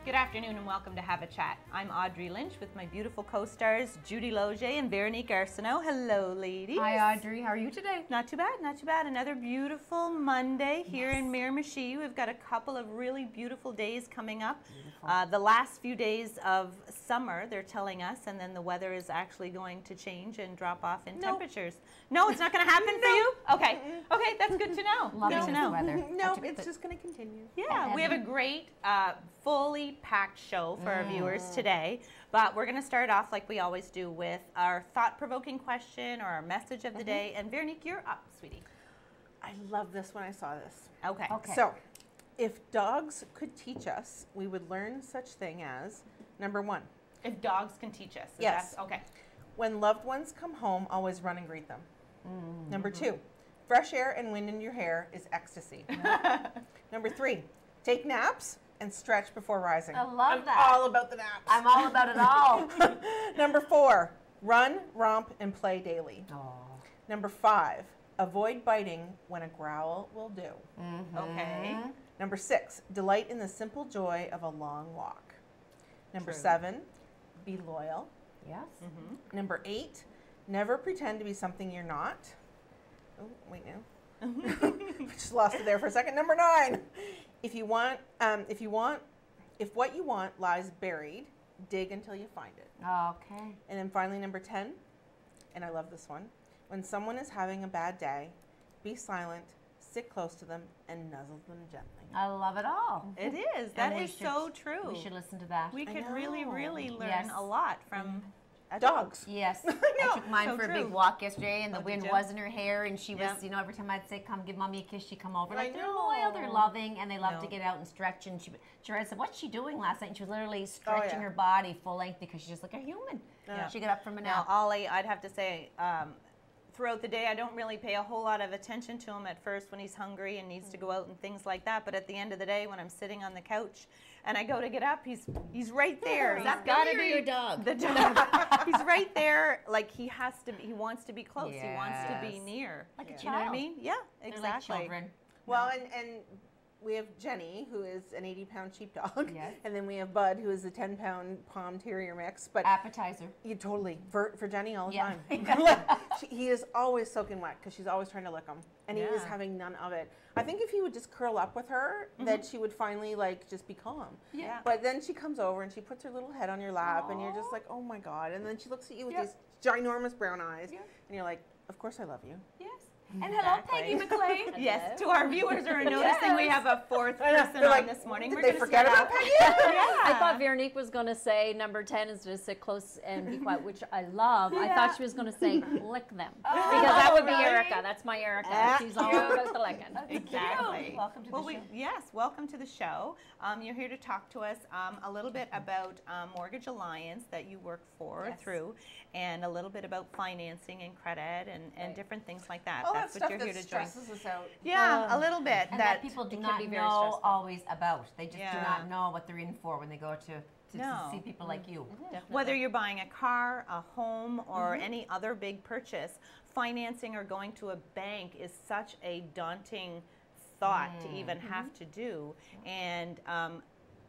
Good afternoon and welcome to Have a Chat. I'm Audrey Lynch with my beautiful co-stars Judy Logier and Veronique Arsenault. Hello, ladies. Hi, Audrey. How are you today? Not too bad, not too bad. Another beautiful Monday here in Miramichi. We've got a couple of really beautiful days coming up. The last few days of summer, they're telling us, and then the weather is actually going to change and drop off in temperatures. No, it's not going to happen for you? Okay. Okay, that's good to know. Loving good to know. weather. No, it's just going to continue. Yeah, we have a great, fully packed show for our viewers today, but we're going to start off like we always do with our thought-provoking question or our message of the day. And Veronique, you're up, sweetie. I love this when I saw this. Okay. So, if dogs could teach us, we would learn such thing as, number one. If dogs can teach us. Yes. Okay. When loved ones come home, always run and greet them. Number two, fresh air and wind in your hair is ecstasy. Number three, take naps and stretch before rising. I love I'm that. all about the naps. I'm all about it all. Number four, run, romp, and play daily. Oh. Number five, avoid biting when a growl will do. Okay. Number six, delight in the simple joy of a long walk. Number True. seven, be loyal. Yes. Number eight, never pretend to be something you're not. Oh, wait now. Just lost it there for a second. Number nine, if what you want lies buried, dig until you find it. Okay. And then finally, number 10, and I love this one, when someone is having a bad day, be silent, sit close to them, and nuzzle them gently. I love it all. It is. And That we is should- so true. We should listen to that. We I could really, know. really learn Yes. a lot from a Dogs. Yes. I took mine So for a true. big walk yesterday, and the did wind you? was in her hair, and she was, Yep. you know, every time I'd say, come give mommy a kiss, she'd come over. I Like, they're know. loyal, they're loving, and they love No. to get out and stretch. And I said, what's she doing last night? And she was literally stretching yeah. her body full length because she's just like a human. Yeah. She got up from a Now, nap. Ollie, I'd have to say, throughout the day, I don't really pay a whole lot of attention to him at first when he's hungry and needs to go out and things like that. But at the end of the day, when I'm sitting on the couch and I go to get up, he's right there. Is that He's gotta Billy or your dog? The dog. He's right there. Like he has to. He wants to be close. He wants to be Yes. near. Like a You know what I child. mean? Yeah, They're like exactly. children. Well, and we have Jenny, who is an 80-pound sheepdog. Yes. And then we have Bud, who is a 10-pound Pom Terrier mix. But Appetizer. you totally, for Jenny all the Yeah. time. Like, he is always soaking wet because she's always trying to lick him. And he is Yeah. having none of it. I think if he would just curl up with her, that she would finally, like, just be calm. Yeah. But then she comes over and she puts her little head on your lap, and you're just like, oh my God. And then she looks at you with these ginormous brown eyes. Yeah. And you're like, of course I love you. Yes. And hello, Peggy McLean. Yes, to our viewers who are noticing we have a fourth person They're like, on this morning. did We're they gonna forget start about out- Peggy? I thought Veronique was going to say number 10 is to sit close and be quiet, which I love. I thought she was going to say lick them. Because that would be right. Erica. That's my Erica. She's all about the licking. Exactly. Welcome to the show. Yes, welcome to the show. You're here to talk to us a little bit about Mortgage Alliance that you work for Yes. through, and a little bit about financing and credit and different things like that. All That's that what stuff you're that here to join. stresses us out. Yeah, a little bit. And that people do it can not be very know stressful. always about. They just do Yeah. not know what they're in for when they go to No. see people like you. Whether you're buying a car, a home, or any other big purchase, financing or going to a bank is such a daunting thought to even have to do. And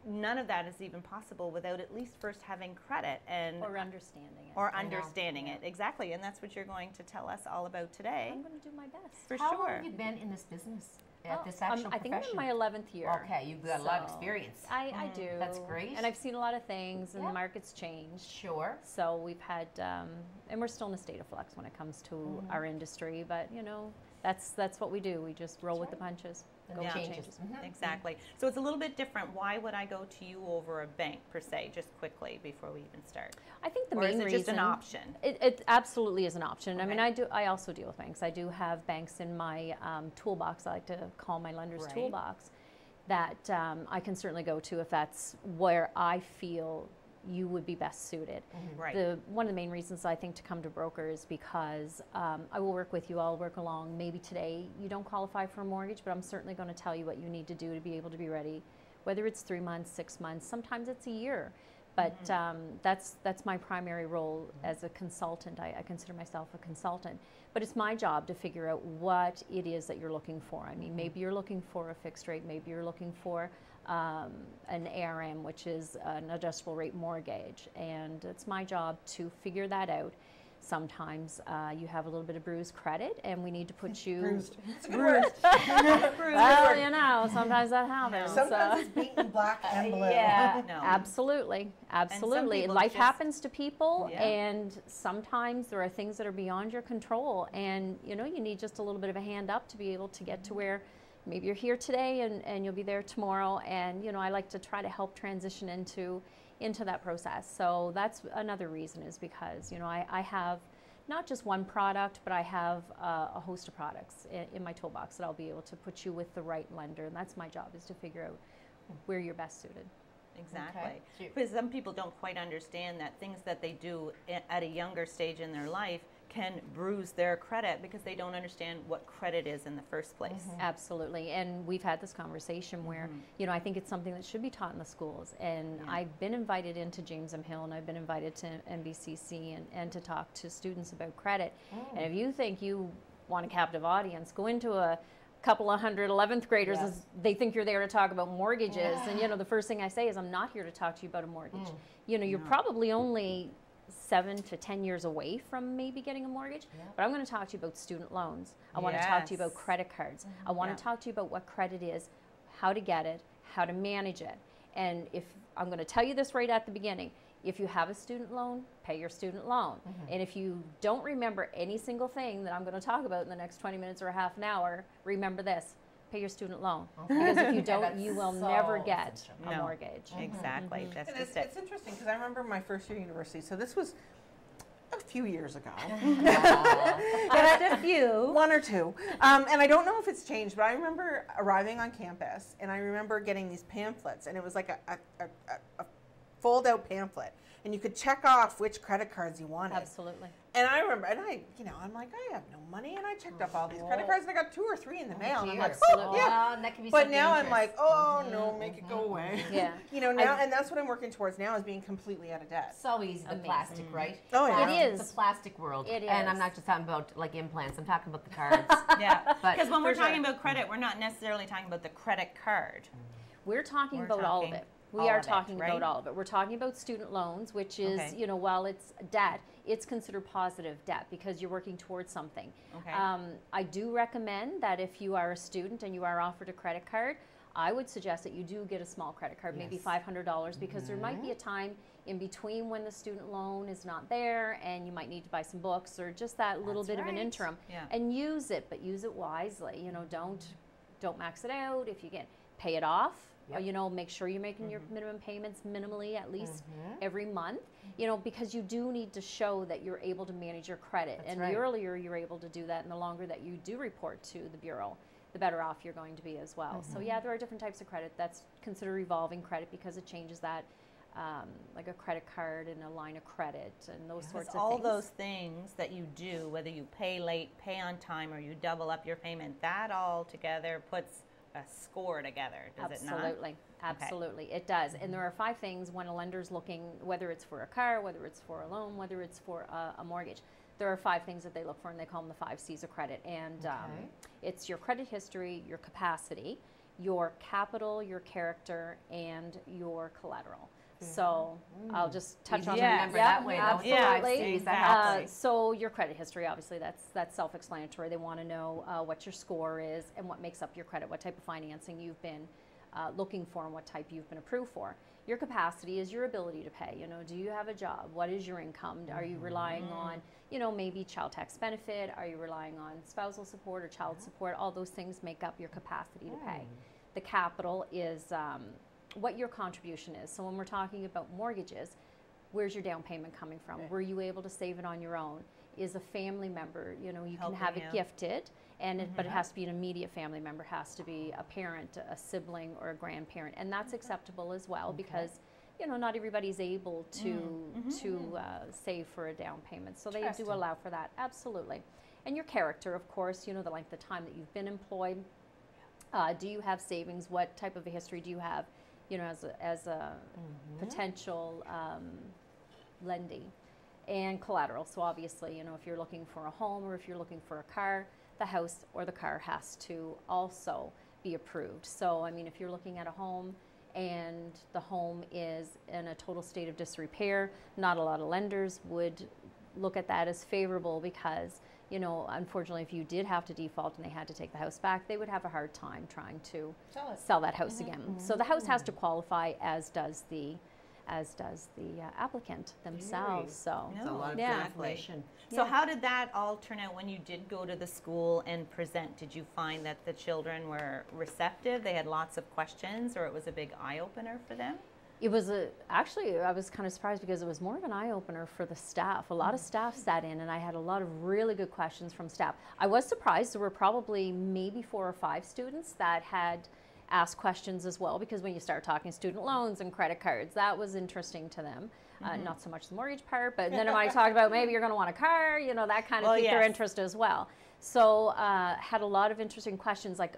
none of that is even possible without at least first having credit and Or understanding it. or understanding it. Exactly. And that's what you're going to tell us all about today. I'm going to do my best. For How sure. long have you been in this business? At this Oh, actual I think I'm profession? in my 11th year. Okay, you've got a lot of So, experience. I do. That's great. And I've seen a lot of things, and Yeah. the market's changed. Sure. So we've had, and we're still in a state of flux when it comes to our industry. But you know, that's what we do. We just roll with the punches. And Go the with the changes. Exactly. So it's a little bit different. Why would I go to you over a bank per se, just quickly before we even start? I think the Or main is it reason just an option? It absolutely is an option. I mean, Okay. I also deal with banks. I do have banks in my toolbox. I like to call my lender's Right. toolbox that I can certainly go to if that's where I feel you would be best suited. Right. One of the main reasons I think to come to broker is because I will work with you. I'll work along. Maybe today you don't qualify for a mortgage, but I'm certainly going to tell you what you need to do to be able to be ready. Whether it's 3 months, 6 months, sometimes it's a year. But that's my primary role as a consultant. I consider myself a consultant. But it's my job to figure out what it is that you're looking for. I mean, maybe you're looking for a fixed rate, maybe you're looking for an ARM, which is an adjustable rate mortgage. And it's my job to figure that out. Sometimes you have a little bit of bruised credit, and we need to put you Bruised. It's a good word. Well, you know, sometimes that happens. Sometimes it's beaten black and blue. Yeah, No. absolutely, absolutely. people Life just- happens to people, Yeah. and sometimes there are things that are beyond your control, and you know, you need just a little bit of a hand up to be able to get to where maybe you're here today and you'll be there tomorrow. And you know, I like to try to help transition into that process. So that's another reason, is because you know, I have not just one product, but I have a host of products in my toolbox that I'll be able to put you with the right lender, and that's my job, is to figure out where you're best suited. Exactly. Okay. Because some people don't quite understand that things that they do at a younger stage in their life can bruise their credit because they don't understand what credit is in the first place. Absolutely, and we've had this conversation where, you know, I think it's something that should be taught in the schools, and I've been invited into James M. Hill, and I've been invited to MBCC and to talk to students about credit. And if you think you want a captive audience, go into a couple of hundred 11th graders, as they think you're there to talk about mortgages, and you know, the first thing I say is, I'm not here to talk to you about a mortgage. You know, you're probably only 7 to 10 years away from maybe getting a mortgage, but I'm going to talk to you about student loans. I want to talk to you about credit cards. I want to talk to you about what credit is, how to get it, how to manage it. And if I'm going to tell you this right at the beginning, if you have a student loan, pay your student loan. And if you don't remember any single thing that I'm going to talk about in the next 20 minutes or a half an hour, remember this: pay your student loan. Because if you don't, you will never get a mortgage. Exactly. That's And just it. it's interesting because I remember my first year at university. So this was a few years ago. Just a few. One or two. And I don't know if it's changed, but I remember arriving on campus and I remember getting these pamphlets, and it was like a fold out pamphlet, and you could check off which credit cards you wanted. Absolutely. And I remember, and I'm like, I have no money, and I checked off all these credit cards, and I got 2 or 3 in the mail, and I'm like, oh, yeah. And that can be But so now I'm dangerous. like, oh no, make it go away. Yeah. You know, now, and that's what I'm working towards now, is being completely out of debt. So easy, the plastic, right? Oh, yeah. It is. The plastic world. It And I'm is. not just talking about like implants, I'm talking about the cards. Yeah. But Because when we're for sure. talking about credit, we're not necessarily talking about the credit card. We're talking We're about all of talking it. We all are of it, talking right? about all of it. We're talking about student loans, which is, Okay. you know, while it's debt, it's considered positive debt because you're working towards something. Okay. I do recommend that if you are a student and you are offered a credit card, I would suggest that you do get a small credit card, maybe $500, because there might be a time in between when the student loan is not there and you might need to buy some books or just that little bit of an interim. Yeah. And use it, but use it wisely. You know, don't max it out. If you can, pay it off. Or, you know, make sure you're making your minimum payments minimally at least every month, you know, because you do need to show that you're able to manage your credit. That's and right. the earlier you're able to do that and the longer that you do report to the Bureau, the better off you're going to be as well. So yeah, there are different types of credit. That's considered revolving credit because it changes that, like a credit card and a line of credit and those sorts of all things. those things that you do, whether you pay late, pay on time, or you double up your payment, that all together puts a score together, does it not? Absolutely, absolutely, it does. And there are 5 things when a lender's looking, whether it's for a car, whether it's for a loan, whether it's for a mortgage. There are 5 things that they look for, and they call them the 5 C's of credit. And it's your credit history, your capacity, your capital, your character, and your collateral. So I'll just touch on Yeah. Remember that way, though. absolutely. Yeah, Absolutely. exactly. So your credit history, obviously, that's self-explanatory. They want to know what your score is and what makes up your credit, what type of financing you've been looking for, and what type you've been approved for. Your capacity is your ability to pay. You know, do you have a job? What is your income? Are you relying on, you know, maybe child tax benefit? Are you relying on spousal support or child support? All those things make up your capacity to pay. The capital is what your contribution is. So when we're talking about mortgages, where's your down payment coming from? Were you able to save it on your own? Is a family member, you know, you can have Helping it you. gifted, and but it has to be an immediate family member, has to be a parent, a sibling, or a grandparent, and that's acceptable as well because, you know, not everybody's able to save for a down payment, so they do Interesting. allow for that, absolutely. And your character, of course, you know, the length of time that you've been employed. Do you have savings? What type of a history do you have you know, as a potential lending and collateral. So obviously, you know, if you're looking for a home or if you're looking for a car, the house or the car has to also be approved. So, I mean, if you're looking at a home and the home is in a total state of disrepair, not a lot of lenders would look at that as favorable because, you know, unfortunately, if you did have to default and they had to take the house back, they would have a hard time trying to sell that house again. So the house has to qualify, as does the applicant themselves. So It's a lot of Yeah. information. So how did that all turn out when you did go to the school and present? Did you find that the children were receptive? They had lots of questions, or it was a big eye-opener for them? it was actually, I was kind of surprised because it was more of an eye-opener for the staff. A lot of staff sat in and I had a lot of really good questions from staff. I was surprised. There were probably maybe 4 or 5 students that had asked questions as well, because when you start talking student loans and credit cards, that was interesting to them. Not so much the mortgage part, but then when I talked about maybe you're going to want a car, you know, that kind of piqued their interest as well. So had a lot of interesting questions. Like,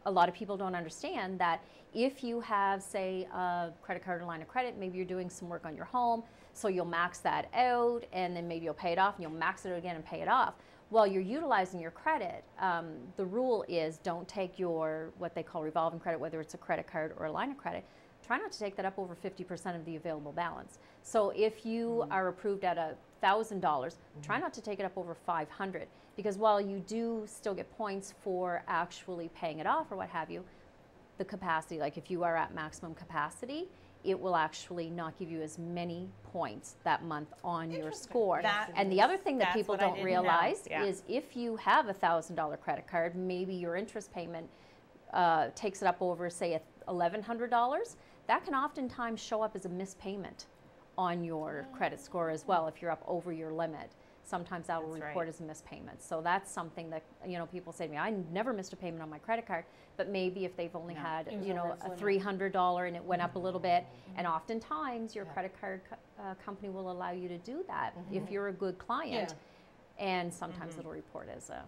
a lot of people don't understand that if you have, say, a credit card or line of credit, maybe you're doing some work on your home, so you'll max that out and then maybe you'll pay it off and you'll max it again and pay it off. While you're utilizing your credit, the rule is don't take your, what they call revolving credit, whether it's a credit card or a line of credit, try not to take that up over 50% of the available balance. So if you are approved at $1,000, try not to take it up over $500, because while you do still get points for actually paying it off or what have you, the capacity, like if you are at maximum capacity, it will actually not give you as many points that month on your score. And the other thing that people don't realize is if you have $1,000 credit card, maybe your interest payment takes it up over, say, $1,100, that can oftentimes show up as a missed payment on your credit score as well if you're up over your limit. Sometimes that will report as a missed payment. So that's something that, you know, people say to me, I never missed a payment on my credit card, but maybe if they've only had, you know, a $300 and it went up a little bit, and oftentimes your credit card company will allow you to do that if you're a good client, and sometimes it'll report as a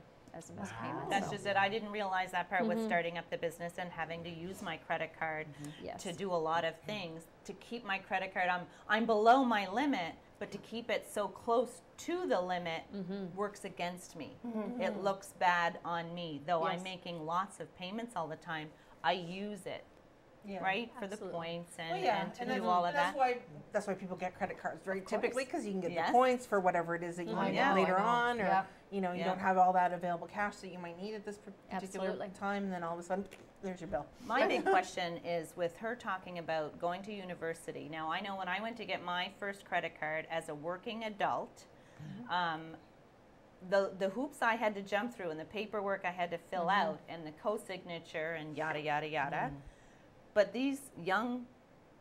missed payment. That's just it. I didn't realize that part with starting up the business and having to use my credit card to do a lot of things to keep my credit card. I'm below my limit, but to keep it so close to the limit works against me. It looks bad on me. Though I'm making lots of payments all the time, I use it, right, for the points and to do all of that. That's why people get credit cards, right? Typically, because you can get the points for whatever it is that you might need later on, or you know, you don't have all that available cash that you might need at this particular time, and then all of a sudden, there's your bill. My big question is with her talking about going to university. Now, I know when I went to get my first credit card as a working adult, the hoops I had to jump through and the paperwork I had to fill out and the co-signature and yada, yada, yada. But these young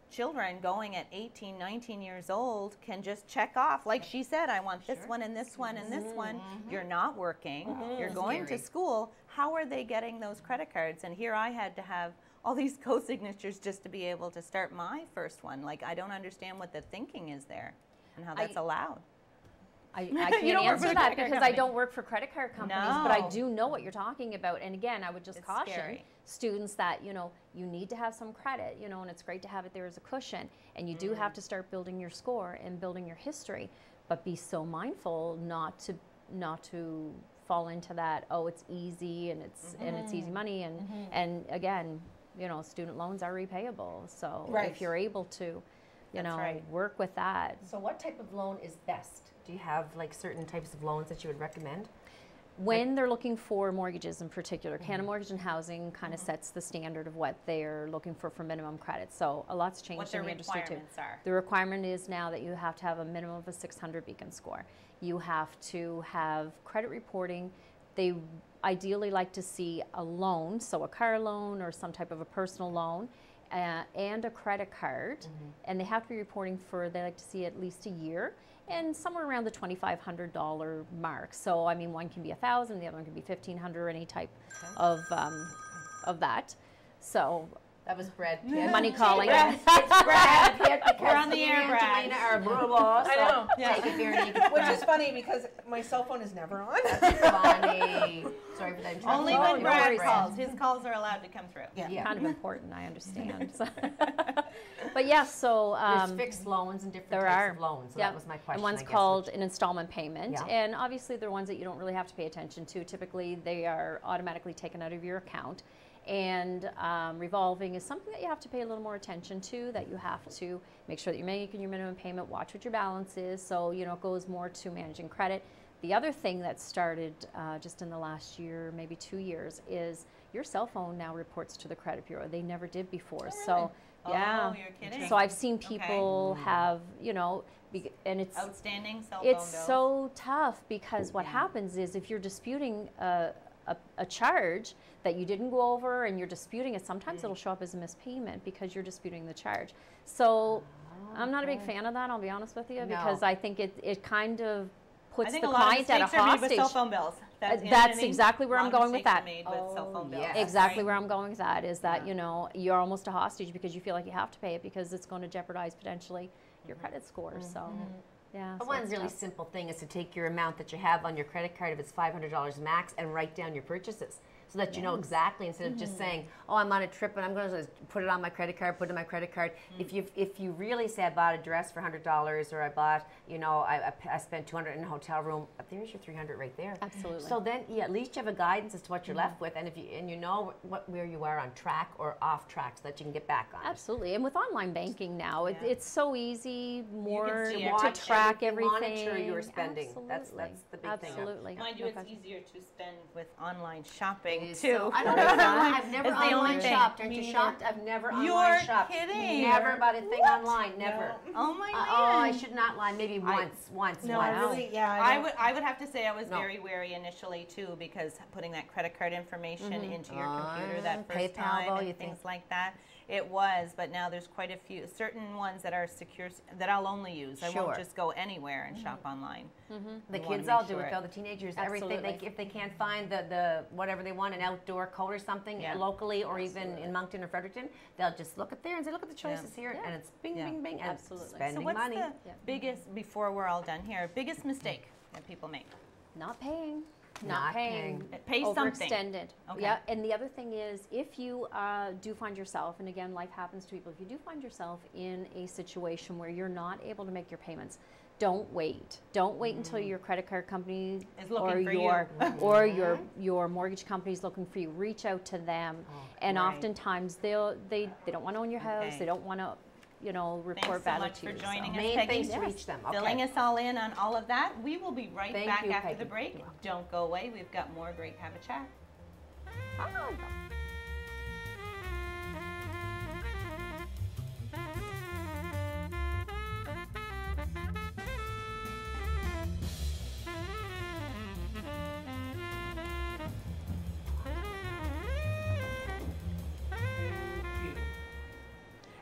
children going at 18, 19 years old can just check off. Like she said, I want this one and this one and this one. You're not working. You're going to school. How are they getting those credit cards? And here I had to have all these co-signatures just to be able to start my first one. Like, I don't understand what the thinking is there and how that's allowed. I can't answer that because I don't work for credit card companies, but I do know what you're talking about. And again, I would just caution students that, you know, you need to have some credit, you know, and it's great to have it there as a cushion. And you do have to start building your score and building your history, but be so mindful not to fall into that, oh, it's easy and it's easy money. And again, you know, student loans are repayable. So if you're able to, you know, work with that. So what type of loan is best? Do you have like certain types of loans that you would recommend? When they're looking for mortgages in particular, Canada Mortgage and Housing kind of sets the standard of what they're looking for minimum credit. So a lot's changed in the industry too. The requirement is now that you have to have a minimum of a 600 Beacon score. You have to have credit reporting. They ideally like to see a loan, so a car loan or some type of a personal loan, and a credit card, and they have to be reporting for, they like to see at least a year, and somewhere around the $2,500 mark. So I mean, one can be $1,000, the other one can be $1,500, or any type of that. So that was Brad Pitt. Money calling. It's Brad Pitt, because we're on the air, Brad. Angelina are brutal. I know. Take it, Verity. You can Which is funny because my cell phone is never on. funny. Sorry for that interruption. Only No when Brad worries. calls. His calls are allowed to come through. Yeah. Kind of important, I understand. So. But yes, so There's fixed loans and different there types are. of loans. So Yep. that was my question. And one's I guess, called which- an installment payment. Yeah. And obviously they're ones that you don't really have to pay attention to. Typically they are automatically taken out of your account. And revolving is something that you have to pay a little more attention to, that you have to make sure that you're making your minimum payment, watch what your balance is. So, you know, it goes more to managing credit. The other thing that started just in the last year, maybe 2 years, is your cell phone now reports to the credit bureau. They never did before. So, yeah. Oh, you're kidding. So I've seen people have, you know, and it's Outstanding cell phone it's bills. so tough because what Yeah. happens is if you're disputing a charge that you didn't go over and you're disputing it, sometimes it'll show up as a missed payment because you're disputing the charge. So I'm not a big fan of that, I'll be honest with you, because No. I think it kind of I puts think the a lot of client at a mistakes are made with cell hostage. phone bills. You know what I That's mean? exactly where A I'm lot of going with mistakes are that. made with cell phone bills. yes. Exactly right? where I'm going with that is that, Yeah. you know, you're almost a hostage because you feel like you have to pay it because it's going to jeopardize potentially your credit score. So, yeah. But so one it's really tough. simple thing is to take your amount that you have on your credit card, if it's $500 max, and write down your purchases. So that you know exactly, instead of just saying, "Oh, I'm on a trip and I'm going to put it on my credit card, put it on my credit card." If you really say, "I bought a dress for $100," or "I bought, you know, I spent $200 in a hotel room," there's your $300 right there. Absolutely. So then, at least you have a guidance as to what you're left with, and if you know where you are on track or off track, so that you can get back on. it. Absolutely, and with online banking now, it's so easy, more see to watch track everything, everything. monitor your spending. That's Absolutely. the big thing. Absolutely. Mind you, No it's question. easier to spend with online shopping It is too. so- I don't know. I've never It's the only online thing. shopped. Aren't Me you neither. shocked? I've never You're online shopped. kidding. Never bought a thing online. Never. Oh my man. Oh, I should not lie. Maybe once. No, I once. really, yeah. I would have to say I was No. very wary initially too, because putting that credit card information into your computer Ah, that first PayPal, time though, and you things think- like that, it was. But now there's quite a few certain ones that are secure that I'll only use. I Sure. won't just go anywhere and shop online. The You wanna kids make all do sure it though. The teenagers, everything. Absolutely. If they can't find the whatever they want, an outdoor coat or something Yeah. locally, or even in Moncton or Fredericton, they'll just look at there and say, "Look at the choices here," Yeah. and it's bing, Yeah. bing, bing, and Absolutely. So spending So what's money. the biggest, before we're all done here, biggest mistake that people make? Not paying. Not paying. Pay something. Overextended. Okay. Yeah, and the other thing is, if you do find yourself, and again, life happens to people, if you do find yourself in a situation where you're not able to make your payments, don't wait. Don't wait until your credit card company Is looking or for your you. or your mortgage company is looking for you. Reach out to them, and right. oftentimes they don't want to own your house. Okay. They don't want to, you know, report Thanks so value much to for you. joining us, Main Peggy. things to reach them. Filling Okay. us all in on all of that. We will be right Thank back you, after Peggy. the break. Don't go away. We've got more great Have a Chat.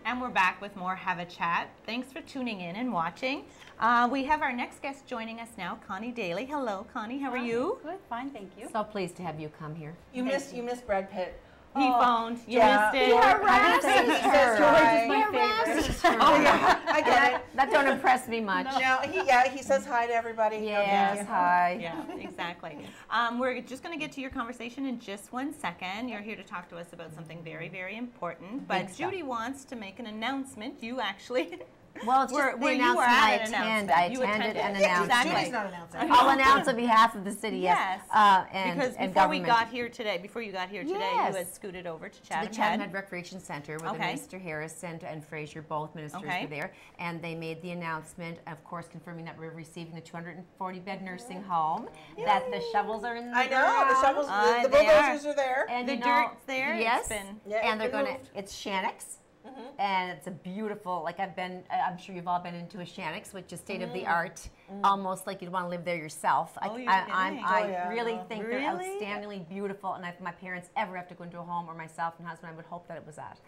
And we're back with more Have a Chat. Thanks for tuning in and watching. We have our next guest joining us now, Connie Daly. Hello, Connie. How are you? Good, fine, thank you. So pleased to have you come here. You missed Brad Pitt. He phoned. You yeah. missed it. I didn't say he says hi. Oh yeah, I get it. That don't impress me much. No, he says hi to everybody. Yes, hi. Yeah, exactly. We're just going to get to your conversation in just 1 second. You're here to talk to us about something very, very important. But Big stuff. Judy wants to make an announcement. You actually... Well, it's Where- just where the you were announcement I at an attend. announcement. I You attended attended. an Yeah, announcement. exactly. Judy's not announcing. I'll announce on behalf of the city, yes. Because and before we government. got here today, before you got here today, Yes. you had scooted over to To Chatham the Chatham Head. Head Recreation Center where Okay. Minister Harris and Fraser, both ministers Okay. were there, and they made the announcement, of course, confirming that we're receiving the 240-bed nursing home, that the shovels are in the I know the shovels, the they bulldozers are there. and The you know, dirt's there. It's Yes, been- Yeah, and they're it's been going to. moved. It's Shannix. And it's a beautiful, like I'm sure you've all been into a Shannix, which is state of the art, almost like you'd want to live there yourself. Oh, you're I kidding. I Oh, yeah, really no. think Really? they're outstandingly beautiful, and if my parents ever have to go into a home, or myself and husband, I would hope that it was that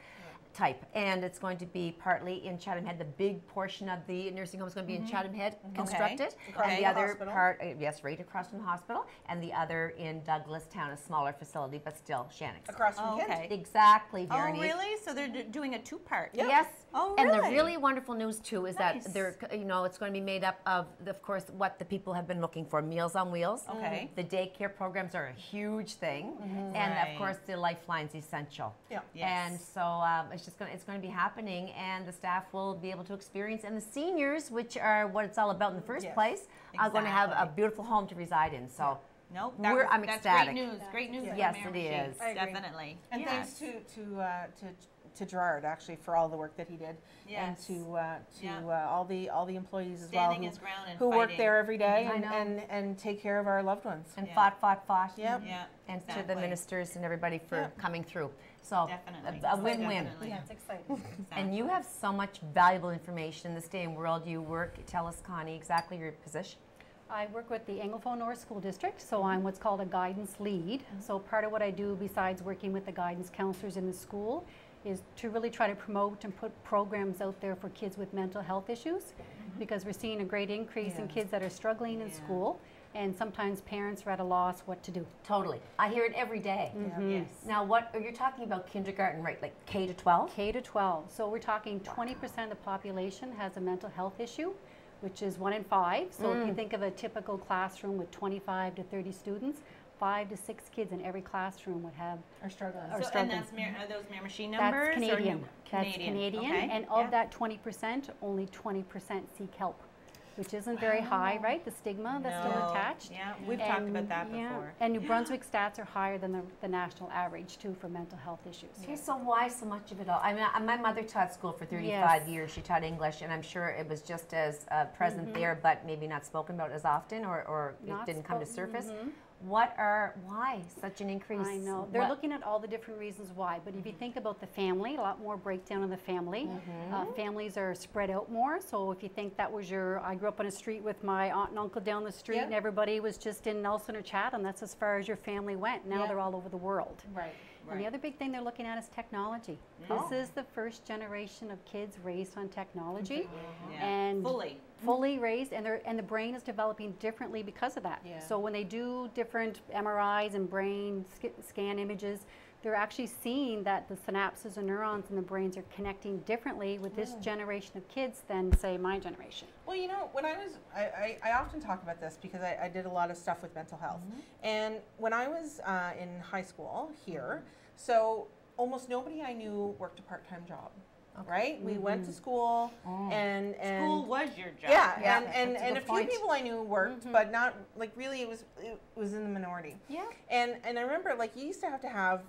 type. And it's going to be partly in Chatham Head. The big portion of the nursing home is going to be in Chatham Head constructed, Across and from the the other hospital? part, yes, right across from the hospital, and the other in Douglas Town, a smaller facility, but still Shannix. Across from Oh, Kent. okay. Exactly, Oh, Verity. really? So they're doing a two-part. Yes, Oh, And really? the really wonderful news too is Nice. that they're, it's going to be made up of course, what the people have been looking for: Meals on Wheels. Okay. The daycare programs are a huge thing, and Right. of course, the Lifeline's essential. Yeah. Yes. And so it's going to be happening, and the staff will be able to experience, and the seniors, which are what it's all about in the first Yes. place, are going to have a Exactly. beautiful home to reside in. So. Nope. I'm that's ecstatic. great news. Great news. Yeah. for Yes, Mayor it Machine. is. I agree. Definitely. And Yes. thanks to Gerard actually for all the work that he did, Yes. and to Yeah. all the employees as Standing well his ground and who work fighting. there every day I know. and take care of our loved ones. And Yeah. fought. Yep. Yeah. And to the exactly. ministers and everybody for Yeah. coming through. So Definitely. a win-win. Definitely. Yeah, it's exciting. And you have so much valuable information in this day and world. You work. Tell us, Connie, exactly your position. I work with the Anglophone North School District, so I'm what's called a guidance lead. So part of what I do, besides working with the guidance counselors in the school, is to really try to promote and put programs out there for kids with mental health issues, because we're seeing a great increase in Yeah. kids that are struggling in Yeah. school, and sometimes parents are at a loss what to do. Totally. I hear it every day. Yes. Now, what you're talking about kindergarten, right? Like K to 12? K to 12. So we're talking 20% of the population has a mental health issue, which is 1 in 5. So if you think of a typical classroom with 25 to 30 students, 5 to 6 kids in every classroom would have Are struggling. Are So, and struggling. that's are those Mayor Machine numbers? That's or Canadian. new- That's Canadian. Okay. And of Yeah. that 20%, only 20% seek help, which isn't very high, right? The stigma that's still No. attached. Yeah, we've talked about And, that yeah, before. And New Brunswick stats are higher than the national average too for mental health issues. Okay, so why so much of it all? I mean, my mother taught school for 35 Yes. years. She taught English, and I'm sure it was just as present there, but maybe not spoken about as often, or it Not didn't come to spoken- surface. Why such an increase? I know. They're What- looking at all the different reasons why, but if you think about the family, a lot more breakdown of the family. Families are spread out more, so if you think that was I grew up on a street with my aunt and uncle down the street, Yeah. and everybody was just in Nelson or Chatham, that's as far as your family went. Now Yeah. they're all over the world. Right. And the other big thing they're looking at is technology. This is the first generation of kids raised on technology, Yeah. and Fully. raised, and the brain is developing differently because of that. Yeah. So when they do different MRIs and brain scan images, they're actually seeing that the synapses and neurons in the brains are connecting differently with this generation of kids than, say, my generation. Well, you know, when I often talk about this because I did a lot of stuff with mental health. And when I was in high school here, so almost nobody I knew worked a part-time job, right? We went to school and School was your job. yeah, Yeah, and that's a a good few point. people I knew worked, but not, like, really it was in the minority. Yeah. And I remember, like, you used to have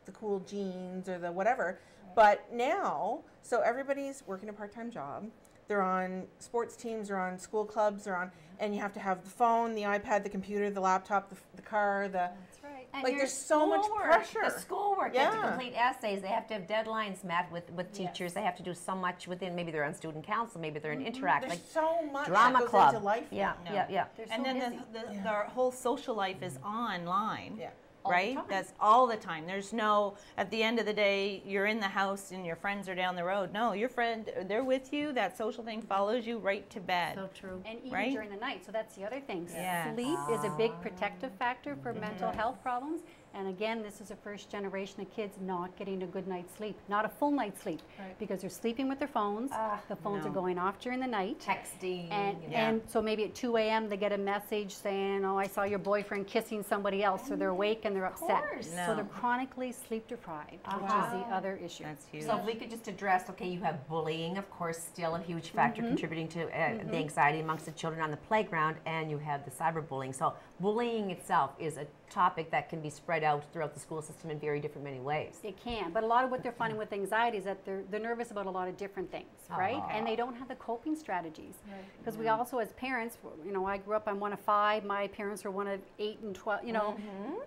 the cool jeans or the whatever, but now, so everybody's working a part-time job. They're on sports teams, they're on school clubs, they're on, and you have to have the phone, the iPad, the computer, the laptop, the car, That's right. And like, your there's so much schoolwork, pressure. The schoolwork, they have to Yeah. complete essays, they have to have deadlines met with teachers, they have to do so much within, maybe they're on student council, maybe they're in Interact, There's like so much drama that goes club. into life. Yeah, No. yeah. They're And so then busy. the whole social life is online. Yeah. All the Right? time. That's all the time. There's no, at the end of the day, you're in the house and your friends are down the road. No, your friend, they're with you. That social thing follows you right to bed. So true. And even Right? during the night, so that's the other thing. Yes. Sleep is a big protective factor for mental health problems. And again, this is a first generation of kids not getting a good night's sleep, not a full night's sleep, Right. because they're sleeping with their phones. The phones no. are going off during the night. Texting. And so maybe at 2 a.m. they get a message saying, oh, I saw your boyfriend kissing somebody else. So they're awake and they're upset. course. No. So they're chronically sleep deprived, which is the other issue. That's huge. So if we could just address, okay, you have bullying, of course, still a huge factor contributing to the anxiety amongst the children on the playground, and you have the cyberbullying. So bullying itself is a topic that can be spread out throughout the school system in very different many ways. It can, but a lot of what they're finding with anxiety is that they're nervous about a lot of different things, right? And they don't have the coping strategies. Because we also, as parents, you know, I grew up, I'm one of 5. My parents were one of 8 and 12. You know,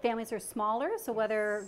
families are smaller, so whether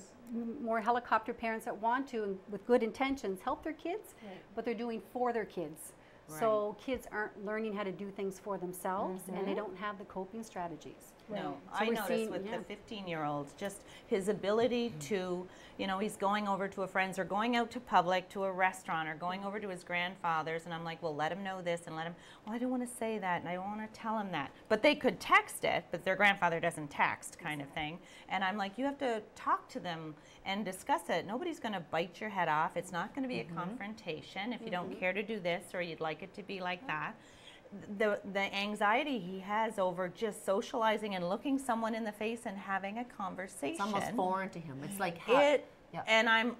more helicopter parents that want to, and with good intentions, help their kids, but they're doing for their kids. So kids aren't learning how to do things for themselves, and they don't have the coping strategies. No, So I we're noticed seeing- with yeah. the 15-year-old, just his ability to, you know, he's going over to a friend's or going out to public, to a restaurant, or going over to his grandfather's, and I'm like, well, let him know this and let him, well, I don't want to say that, and I don't want to tell him that. But they could text it, but their grandfather doesn't text, kind of thing. And I'm like, you have to talk to them and discuss it. Nobody's going to bite your head off. It's not going to be a confrontation if you don't care to do this or you'd like it to be like that. The anxiety he has over just socializing and looking someone in the face and having a conversation. It's almost foreign to him. It's like Yep.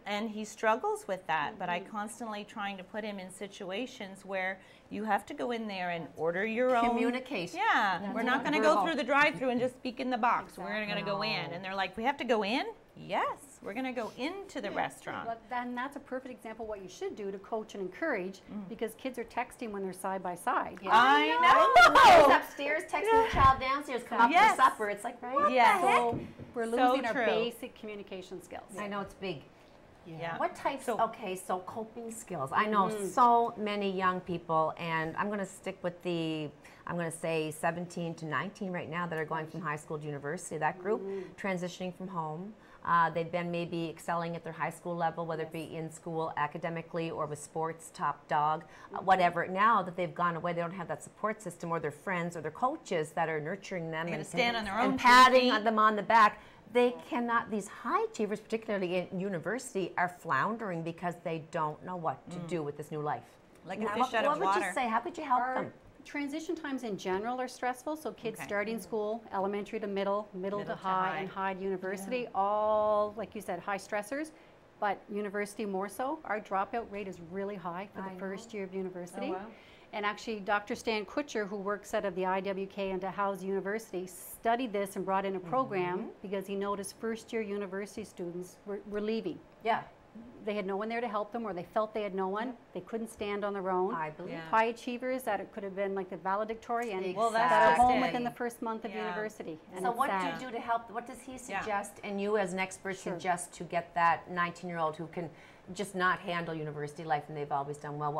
And he struggles with that, but I constantly trying to put him in situations where you have to go in there and order your own communication. Yeah, we're not going to go through the drive-through and just speak in the box. We're going to go in, No. and they're like, we have to go in. Yes, we're going to go into the restaurant. But then that's a perfect example of what you should do to coach and encourage, because kids are texting when they're side by side. I know. Mom's upstairs texting the child downstairs, come up Yes. for supper. It's like, what Yes. the heck? So we're So losing our true. basic communication skills. I know it's big. Yeah. What types? So- Okay, so coping skills. I know so many young people, and I'm going to stick with I'm going to say 17 to 19 right now that are going from high school to university. That group transitioning from home. They've been maybe excelling at their high school level, whether it be in school academically or with sports, top dog, whatever. Now that they've gone away, they don't have that support system or their friends or their coaches that are nurturing them They're and gonna stand on their own and two patting feet. them on the back. They cannot, these high achievers, particularly in university, are floundering because they don't know what to do with this new life. Like a Now, fish out what of would water. you say? How could you help Our them? transition times in general are stressful, so kids Okay. starting school, elementary to middle, middle to to high, high. and high to university, all, like you said, high stressors, but university more so. Our dropout rate is really high for I the know. first year of university. wow. And actually, Dr. Stan Kutcher, who works out of the IWK and Dalhousie University, studied this and brought in a program because he noticed first-year university students were leaving. Yeah, They had no one there to help them, or they felt they had no one. They couldn't stand on their own. I believe. Yeah. High achievers that it could have been like the valedictorian Well, that's that are just home it. within the first month of Yeah. university. And So it's what sad. do you do to help? What does he Yeah. suggest, and you as an expert Sure. suggest to get that 19-year-old who can just not handle university life and they've always done well?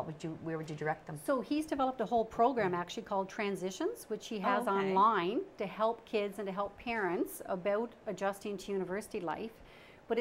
Where would you direct them? So he's developed a whole program actually called Transitions, which he has Okay. online to help kids and to help parents about adjusting to university life. But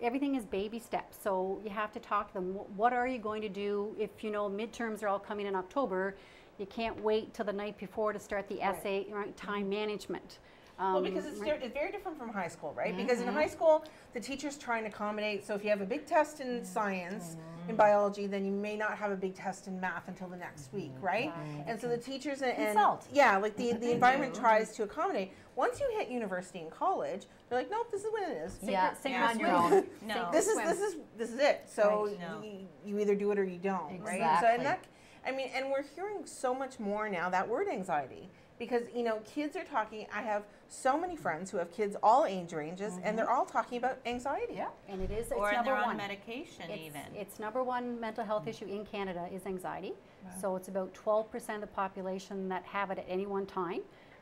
everything is baby steps. So you have to talk to them. What are you going to do if you know midterms are all coming in October? You can't wait till the night before to start the essay, right? Time management. Well, because it's very different from high school, right? Because in high school, the teacher's trying to accommodate. So if you have a big test in science, in biology, then you may not have a big test in math until the next week, right? And so the teachers and Consult. yeah, like the environment tries to accommodate. Once you hit university and college, they're like, nope, this is what it is. Yeah, sink you're or on your swim. own. No. This is Swim. it. So Right. No. you either do it or you don't, right? So Exactly. and that, I mean, and we're hearing so much more now that word anxiety because kids are talking. I have so many friends who have kids all age ranges, and they're all talking about anxiety. Yeah. And it's Or number they're on one. medication even. It's number one mental health issue in Canada is anxiety. So it's about 12% of the population that have it at any one time,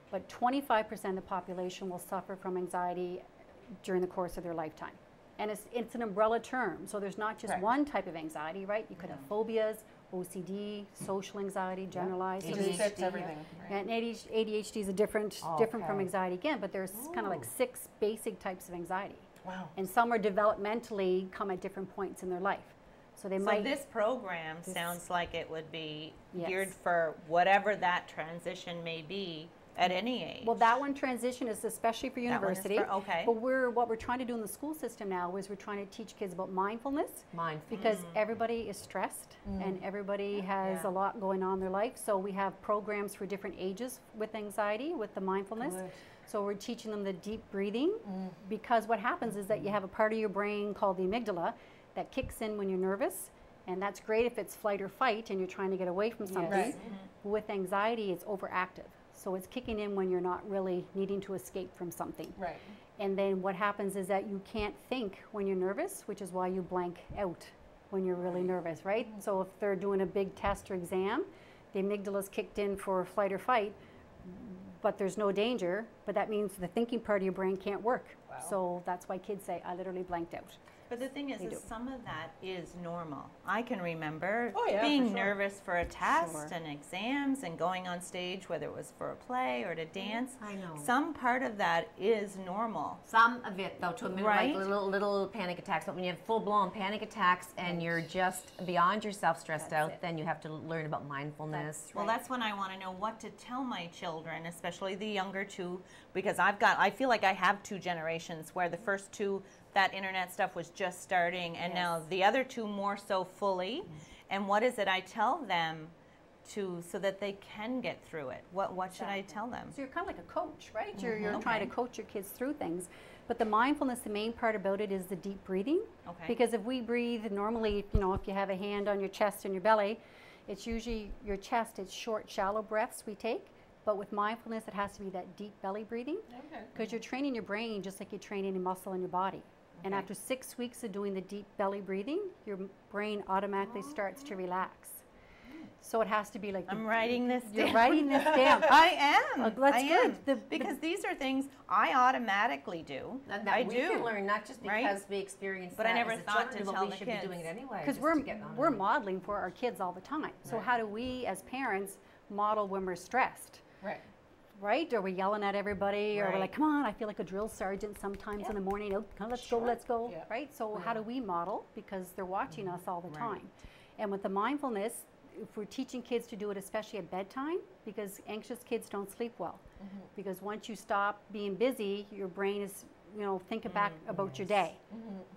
but 25% of the population will suffer from anxiety during the course of their lifetime. And it's an umbrella term, so there's not just Right. one type of anxiety, right? You could have phobias, OCD, social anxiety, generalized. It So just there's- fits everything. Right? And ADHD is a different from Okay. anxiety again, but there's kind of like 6 basic types of anxiety. Wow. And some are developmentally come at different points in their life. So they So might this program sounds like it would be Yes. geared for whatever that transition may be at any age. Well, that one transition is especially for That one is university. for- okay. But what we're trying to do in the school system now is we're trying to teach kids about mindfulness Mindful. because everybody is stressed and everybody has Yeah. a lot going on in their life. So we have programs for different ages with anxiety, with the mindfulness. Good. So we're teaching them the deep breathing because what happens is that you have a part of your brain called the amygdala that kicks in when you're nervous. And that's great if it's flight or fight and you're trying to get away from something. Right. But with anxiety, it's overactive. So it's kicking in when you're not really needing to escape from something. Right. And then what happens is that you can't think when you're nervous, which is why you blank out when you're really nervous, right? So if they're doing a big test or exam, the amygdala's kicked in for flight or fight, but there's no danger, but that means the thinking part of your brain can't work. So that's why kids say, I literally blanked out. But the thing is, They do. some of that is normal. I can remember Oh, yeah, being for sure. nervous for a test Sure. and exams and going on stage, whether it was for a play or to dance. I know. Some part of that is normal. Some of it, though, to a minute, Right. like little panic attacks. But when you have full-blown panic attacks and you're just beyond yourself stressed out, then you have to learn about mindfulness. Well, that's when I want to know what to tell my children, especially the younger two, because I feel like I have two generations where the first two, that internet stuff was just starting, and now the other two more so fully. And what is it I tell them so that they can get through it? What should I tell them? So you're kind of like a coach, right? You're trying to coach your kids through things. But the mindfulness, the main part about it is the deep breathing. Okay. Because if we breathe normally, if you have a hand on your chest and your belly, it's usually your chest, it's short, shallow breaths we take. But with mindfulness, it has to be that deep belly breathing. Okay. Because you're training your brain just like you train any muscle in your body. And after 6 weeks of doing the deep belly breathing, your brain automatically starts to relax. So it has to be like I'm writing this down. You're writing this down. I am. Oh, that's I good. am. Because these are things I automatically do. That I we do. can learn, not just because right? we experience But that I never as the thought children to do, but tell we the should kids. be doing it anyway. Because just we're to get on we're it. modeling for our kids all the time. So Right. how do we as parents model when we're stressed? Right. Right? Are we yelling at everybody? Or we're Right. like, come on, I feel like a drill sergeant sometimes in the morning. Oh, come, let's go, let's go. Yeah. Right? So how do we model? Because they're watching us all the time. And with the mindfulness, if we're teaching kids to do it, especially at bedtime, because anxious kids don't sleep well. Because once you stop being busy, your brain is, thinking back about your day.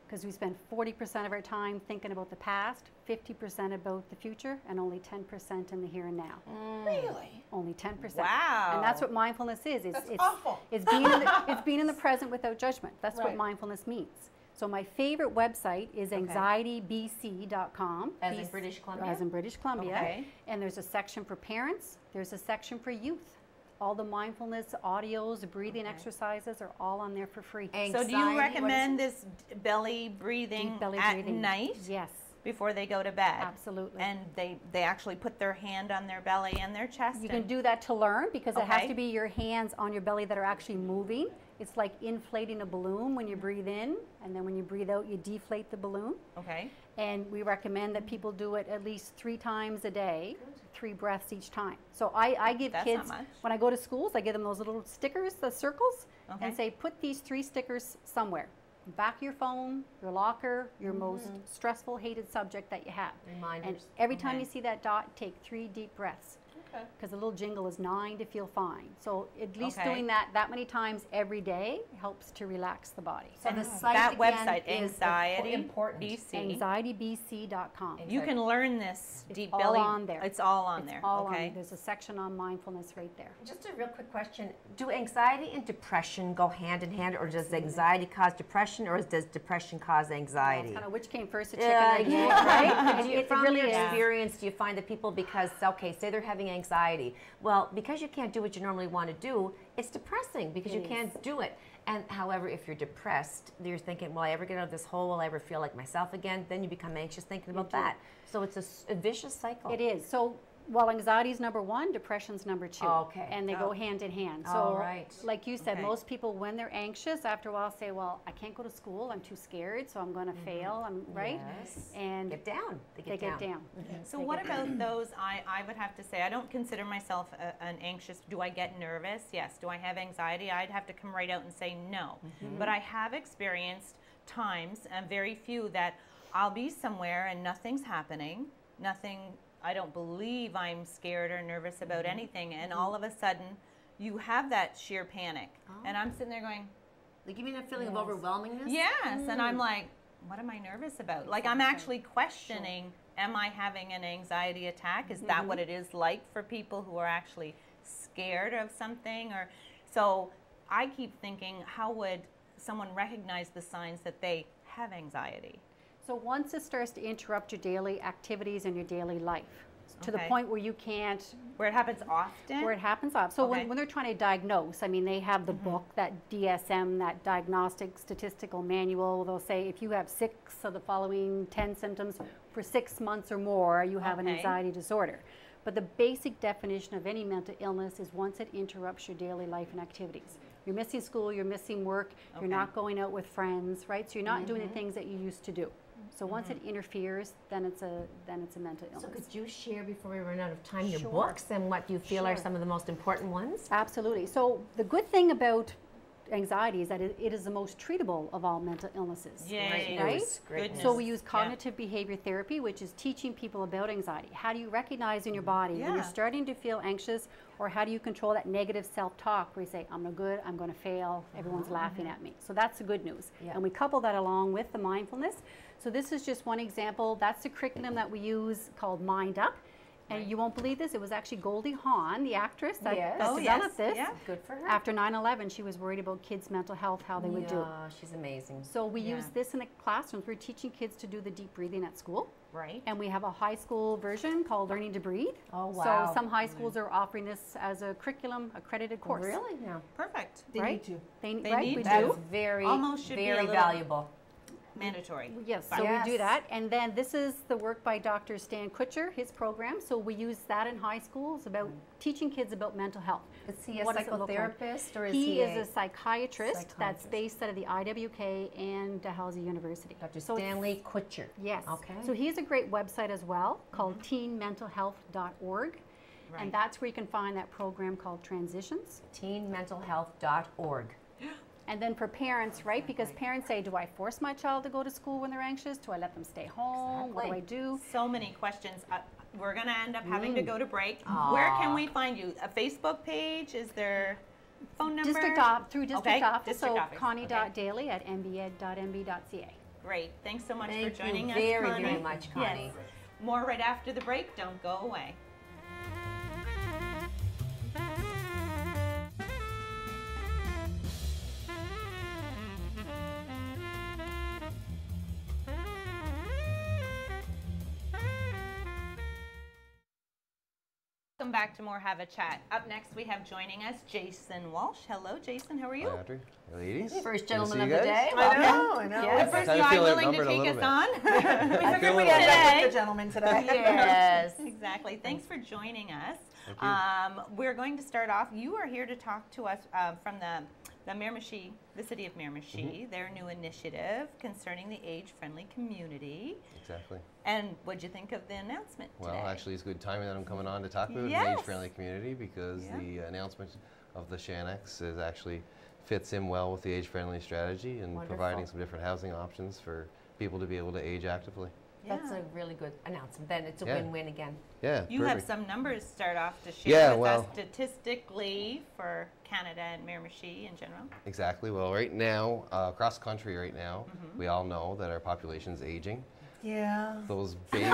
Because we spend 40% of our time thinking about the past, 50% about the future, and only 10% in the here and now. Really? Only 10%. Wow. And that's what mindfulness is. It's, That's it's, awful. It's being in the present without judgment. That's what Right. mindfulness means. So my favorite website is anxietybc.com. As in British Columbia? As in British Columbia. Okay. And there's a section for parents. There's a section for youth. All the mindfulness audios, the breathing exercises are all on there for free. So do Anxiety, you what is recommend this belly breathing Deep belly at breathing. night Yes, before they go to bed? absolutely. And they actually put their hand on their belly and their chest. You can and- do that to learn because it has Okay. to be your hands on your belly that are actually moving. It's like inflating a balloon when you breathe in, and then when you breathe out, you deflate the balloon. Okay. And we recommend that people do it at least 3 times a day, 3 breaths each time. So I give That's kids, not much. when I go to schools, I give them those little stickers, the circles, Okay. and say, put these 3 stickers somewhere. Back of your phone, your locker, your most stressful, hated subject that you have. And Reminders. every time Okay. you see that dot, take 3 deep breaths. Okay. Because the little jingle is 9 to feel fine. So at least Okay. doing that many times every day helps to relax the body. So the site that again website, is Anxiety important. BC. Anxietybc.com. You can learn this It's deep all belly. on there. It's all on It's there. all on okay. there. There's a section on mindfulness right there. Just a real quick question. Do anxiety and depression go hand in hand, or does anxiety cause depression, or does depression cause anxiety? It's kind of which came first, the chicken Yeah, or the egg, yeah. right? And It from really your is. experience, do you find that people, because, okay, say they're having anxiety, well, because you can't do what you normally want to do, it's depressing because you It can't do it. And however, if you're depressed, you're thinking, will I ever get out of this hole? Will I ever feel like myself again? Then you become anxious thinking about do. that. So it's a vicious cycle. It is. So while anxiety is number 1, depression's number 2. Okay. And they go hand in hand. So All right. like you said, Okay. most people when they're anxious after a while say, well, I can't go to school. I'm too scared, so I'm going to fail. I'm right? Yes. And Get down. They they get get down. down. So what about those? I would have to say I don't consider myself an anxious. Do I get nervous? Yes. Do I have anxiety? I'd have to come right out and say no. But I have experienced times, and very few, that I'll be somewhere and nothing's happening. Nothing. I don't believe I'm scared or nervous about anything, and all of a sudden, you have that sheer panic, and I'm sitting there going, They give me that feeling of overwhelmingness. yes, and I'm like, what am I nervous about? Like I'm actually questioning, am I having an anxiety attack? Is that what it is like for people who are actually scared of something? Or so I keep thinking, how would someone recognize the signs that they have anxiety? So once it starts to interrupt your daily activities and your daily life, to the Okay. point where you can't, Where it happens often? where it happens off. So Okay. when they're trying to diagnose, I mean, they have the book, that DSM, that Diagnostic Statistical Manual. They'll say if you have 6 of the following 10 symptoms for 6 months or more, you have an Okay. anxiety disorder. But the basic definition of any mental illness is once it interrupts your daily life and activities. You're missing school, you're missing work, you're not going out with friends, right? So you're not doing the things that you used to do. So once it interferes, then it's a mental illness. So could you share before we run out of time your Sure. books and what you feel are Sure. some of the most important ones? Absolutely. So the good thing about anxiety is that it is the most treatable of all mental illnesses. Yay. Right? Great So news. we use cognitive behavior therapy, which is teaching people about anxiety. How do you recognize in your body when Yeah. you're starting to feel anxious, or how do you control that negative self-talk where you say, I'm no good, I'm going to fail, everyone's laughing at me. So that's the good news. Yeah. And we couple that along with the mindfulness. So this is just one example. That's the curriculum that we use called Mind Up. And you won't believe this, it was actually Goldie Hawn, the actress, that, Yes. that Oh, developed yes. this. Yeah. Good for her. After 9/11, she was worried about kids' mental health, how they would do. Yeah, she's amazing. So we Yeah. use this in the classrooms. We're teaching kids to do the deep breathing at school. Right. And we have a high school version called Learning to Breathe. Oh, wow. So some high schools are offering this as a curriculum, accredited course. Really? No. Perfect. They Right? need to. They need we to. That's do. very, Almost should be a very little- valuable. Mandatory. Yes, so Yes. we do that. And then this is the work by Dr. Stan Kutcher, his program. So we use that in high schools about teaching kids about mental health. Is he a What does it look like? psychotherapist or is He he is a psychiatrist that's Psychiatrist. based out of the IWK and Dalhousie University. Dr. So it's- Stanley Kutcher? Yes. Okay. So he has a great website as well called teenmentalhealth.org. Right. And that's where you can find that program called Transitions. teenmentalhealth.org. And then for parents, right? Because parents say, do I force my child to go to school when they're anxious? Do I let them stay home? What do I do? So many questions. We're going to end up having to go to break. Aw. Where can we find you? A Facebook page? Is there phone number? Through district Okay, office. district So office. connie.daly at mbed.mb.ca. Great. Thanks so much Thank for joining you us, very, Connie. very much, Connie. Yes. More right after the break. Don't go away. Welcome back to more Have a Chat. Up next, we have joining us Jason Walsh. Hello, Jason. How are you? Hi, Audrey. Ladies. First Good to see gentleman of you the guys. day. I Welcome. know, I know. Yes. The first Kinda guy feel willing to outnumbered a take us little on. We feel figured a we'd little end up bit. with the gentleman today. Yes. Exactly. Thanks for joining us. Thank you. We're going to start off. You are here to talk to us from the Miramichi, the city of Miramichi, their new initiative concerning the age-friendly community. Exactly. And what'd you think of the announcement Well, today? actually, it's good timing that I'm coming on to talk about Yes. an age-friendly community because Yeah. the announcement of the Shannex is actually fits in well with the age-friendly strategy and Wonderful. providing some different housing options for people to be able to age actively. That's Yeah. a really good announcement. Then it's a Yeah. win-win again. Yeah, You have perfect. some numbers to start off to share Yeah, with well- us statistically for Canada and Miramichi in general. Exactly. Well, right now, across the country right now, Mm-hmm. we all know that our population is aging. Yeah. Those baby,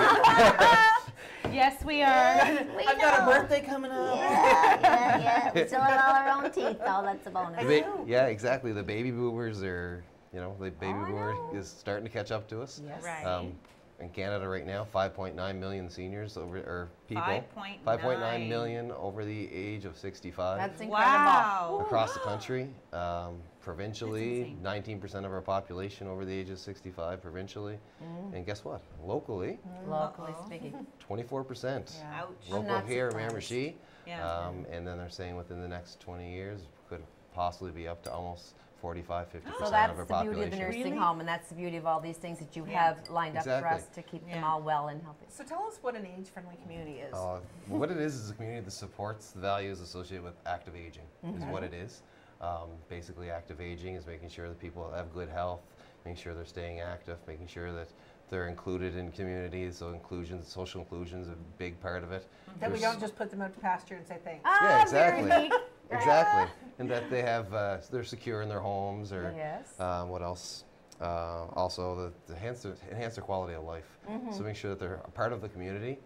Yes, we are. I've got a birthday coming up. Yeah. We still have all our own teeth, though. That's a bonus. yeah, exactly. The baby boomers are, the baby Oh, I boomer know. is starting to catch up to us. Yes. Right. In Canada right now, 5.9 million seniors or people. 5.9. 5.9 million over the age of 65 That's incredible. Wow. across the country. Provincially, That's 19% of our population over the age of 65 provincially. And guess what? Locally, Locally Uh-oh. speaking. 24%. Yeah. Ouch. I'm Local not here in surprised. Miramichi. Yeah. And then they're saying within the next 20 years could possibly be up to almost 45, 50% So of that's our the population. beauty of the nursing Really? home, and that's the beauty of all these things that you Yeah. have lined up for Exactly. us to keep them Yeah. all well and healthy. So tell us what an age-friendly community is. What it is a community that supports the values associated with active aging, is what it is. Basically, active aging is making sure that people have good health, making sure they're staying active, making sure that they're included in communities. So inclusion, social inclusion is a big part of it. That we There's- don't just put them out to pasture and say thanks. Yeah, exactly. Very neat. Exactly. And that they have, they're secure in their homes or Yes. what else? Also, the enhance their quality of life. So make sure that they're a part of the community.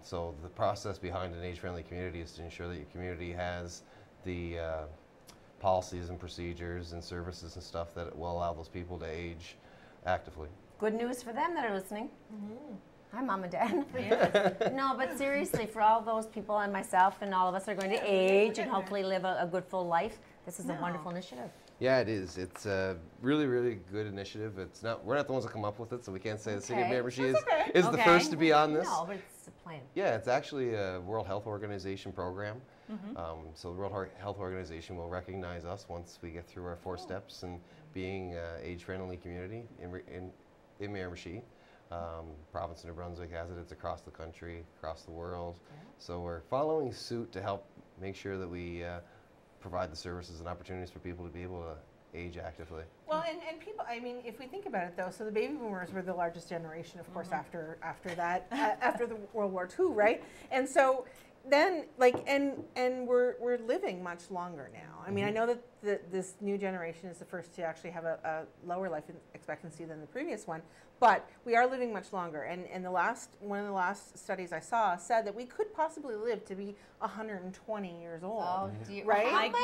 So the process behind an age-friendly community is to ensure that your community has the policies and procedures and services and stuff that will allow those people to age actively. Good news for them that are listening. Hi, Mom and Dad. No, but seriously, for all those people and myself and all of us are going to age and hopefully live a good full life, this is a wonderful initiative. Yeah, it is. It's a really, really good initiative. We're not the ones that come up with it, so we can't say the city of Okay. Miramichi is the Okay. first to be on this. No, but it's a plan? Yeah, it's actually a World Health Organization program. So the World Health Organization will recognize us once we get through our 4 steps and being age-friendly community in Miramichi. Province of New Brunswick has it. It's across the country, across the world. So we're following suit to help make sure that we provide the services and opportunities for people to be able to age actively. Well, and people, I mean, if we think about it though, so the baby boomers were the largest generation, of course, after that, after the World War II, right? And so then, like, and we're living much longer now. I mean, I know that this new generation is the first to actually have a lower life expectancy than the previous one, but we are living much longer. And one of the last studies I saw said that we could possibly live to be 120 years old. Oh, dear. Right? How many?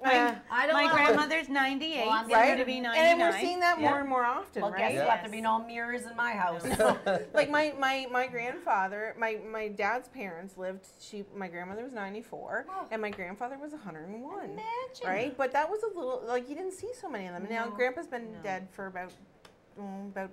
I don't My know. grandmother's 98, Well, I'm right? getting to be 99. And we're seeing that more and more often, Well, right? guess what? There'll be no mirrors in my house. Like my grandfather, my dad's parents lived. My grandmother was 94, and my grandfather was 101. Imagine. Right, but that was a little like you didn't see so many of them. Now Grandpa's been dead for about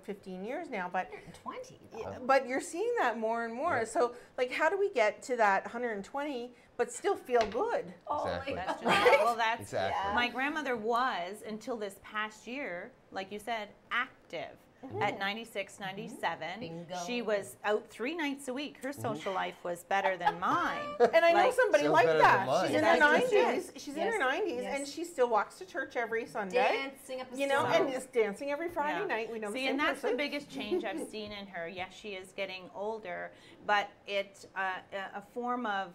15 years now, but 120. but you're seeing that more and more. So like, how do we get to that 120 but still feel good? Exactly. That's just, well, that's Exactly. my grandmother was until this past year, like you said, active. At 96, 97, Bingo. she was out 3 nights a week. Her social life was better than mine. And I know Like, somebody Sounds like better that. than mine. She's in Yes, her yes, yes. 90s. She's in her 90s, and she still walks to church every Sunday. Dancing up the You know, storm. and just dancing every Friday Yeah. night. We know the See, same and that's person. the biggest change I've seen in her. Yes, she is getting older, but it's a form of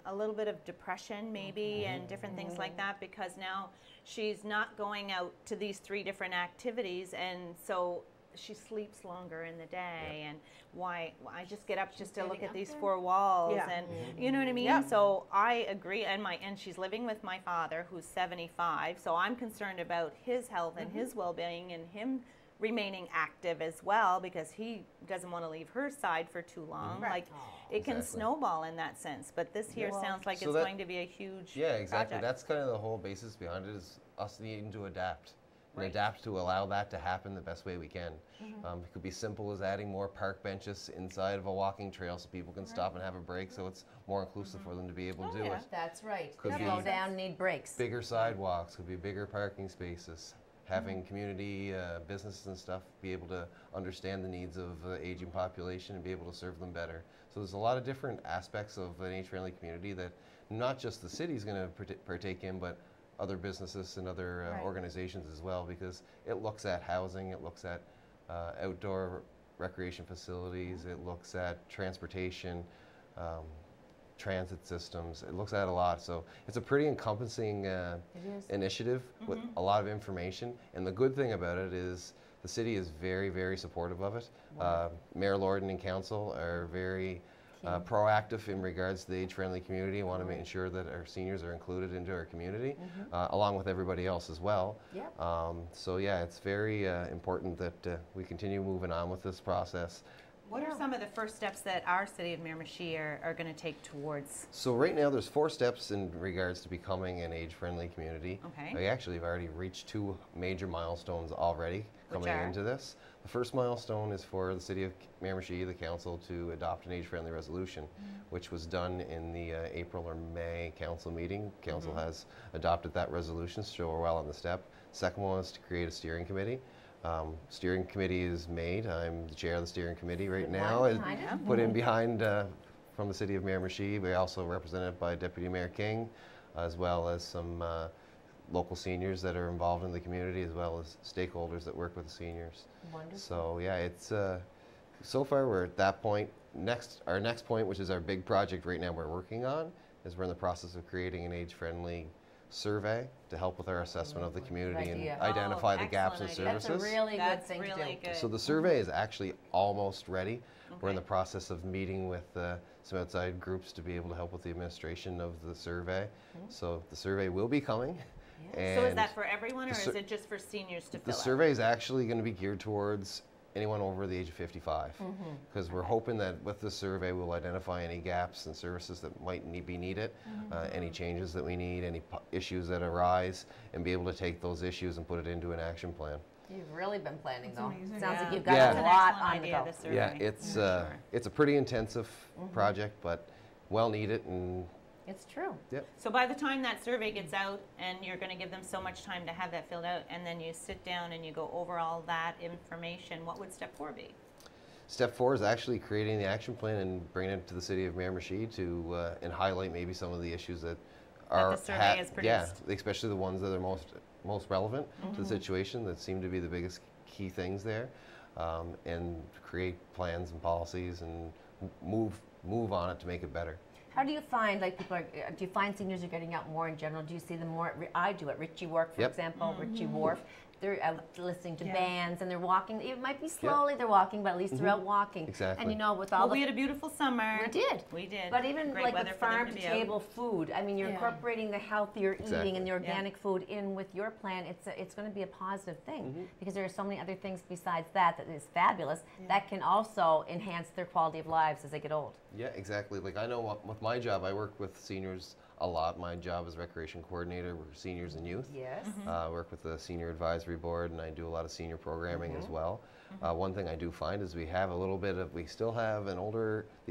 a little bit of depression maybe and different things like that, because now she's not going out to these 3 different activities, and so she sleeps longer in the day. And why I just get up just to look getting at up these there. 4 walls, Yeah. and you know what I mean. Yeah. So I agree, and she's living with my father who's 75, so I'm concerned about his health and his well-being and him remaining active as well, because he doesn't want to leave her side for too long. Right. Like it can Exactly. snowball in that sense, but this here sounds like So it's that- going to be a huge Yeah, exactly. project. That's kind of the whole basis behind it, is us needing to adapt. And Right. adapt to allow that to happen the best way we can. It could be simple as adding more park benches inside of a walking trail so people can stop and have a break, so it's more inclusive for them to be able to do yeah. it. That's right. Could Slow be- down, need breaks. Bigger sidewalks, could be bigger parking spaces, having community businesses and stuff be able to understand the needs of the aging population and be able to serve them better. So there's a lot of different aspects of an age-friendly community that not just the city's going to partake in, but other businesses and other organizations as well, because it looks at housing, it looks at outdoor recreation facilities, it looks at transportation, transit systems, it looks at a lot. So it's a pretty encompassing initiative with a lot of information. And the good thing about it is the city is very, very supportive of it. Mayor Lorden and council are very proactive in regards to the age-friendly community. Want to make sure that our seniors are included into our community, along with everybody else as well. Yep. So yeah, it's very important that we continue moving on with this process. What are some of the first steps that our city of Miramichi are going to take towards? So right now there's 4 steps in regards to becoming an age-friendly community. Okay. We actually have already reached 2 major milestones already coming are? into this. The first milestone is for the city of Miramichi, the council, to adopt an age-friendly resolution, which was done in the April or May council meeting. Council has adopted that resolution, so we're well on the step. Second one is to create a steering committee. Steering committee is made. I'm the chair of the steering committee right now. one and behind it. Put in behind from the city of Miramichi. We're also represented by Deputy Mayor King, as well as some local seniors that are involved in the community, as well as stakeholders that work with the seniors. Wonderful. So yeah, it's so far we're at that point. Our next point, which is our big project right now we're working on, is we're in the process of creating an age-friendly survey to help with our assessment of the community and idea. identify Oh, the gaps in excellent idea. services. That's a really good That's thing really to do. good. So the survey is actually almost ready. We're in Okay. the process of meeting with some outside groups to be able to help with the administration of the survey. So the survey will be coming. So is and that for everyone, or the is sur- it just for seniors to the fill out? survey is actually going to be geared towards anyone over the age of 55, because we're hoping that with the survey we'll identify any gaps and services that might be needed, any changes that we need, any issues that arise, and be able to take those issues and put it into an action plan. You've really been planning, though. amazing. Sounds like Yeah. you've got Yeah. a That's an lot excellent on the idea, go. the survey. Yeah, it's a pretty intensive project, but well needed, and It's true. So by the time that survey gets out and you're going to give them so much time to have that filled out, and then you sit down and you go over all that information, what would step 4 be? Step 4 is actually creating the action plan and bringing it to the city of Miramichi to and highlight maybe some of the issues that are the survey has yeah, produced. especially the ones that are most relevant to the situation, that seem to be the biggest key things there, and create plans and policies and move on it to make it better. How do you find, like, people are, do you find seniors are getting out more in general? Do you see them more I do at Ritchie Wharf, for Yep. example, Ritchie Wharf. They're out listening to Yeah. bands, and they're walking. It might be slowly they're walking, but at least they're out walking. Exactly. And you know, with all Well, the we had a beautiful summer. we did. We did. But even Great like weather with for them farm to to be out. table food, I mean, you're Yeah. incorporating the healthier eating Exactly. and the organic food in with your plan. It's going to be a positive thing because there are so many other things besides that is fabulous that can also enhance their quality of lives as they get old. Yeah, exactly. Like I know with my job, I work with seniors a lot. My job is recreation coordinator for seniors and youth. Yes. I work with the senior advisory board, and I do a lot of senior programming as well. One thing I do find is we still have the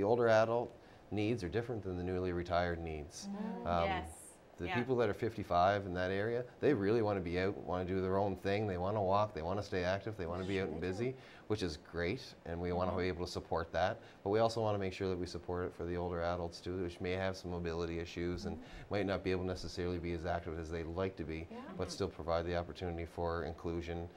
older adult needs are different than the newly retired needs. Yes. The Yeah. people that are 55 in that area, they really want to be out, want to do their own thing. They want to walk, they want to stay active, they want to be out and busy, which is great, and we want to be able to support that. But we also want to make sure that we support it for the older adults too, which may have some mobility issues and might not be able to necessarily be as active as they'd like to be, but still provide the opportunity for inclusion,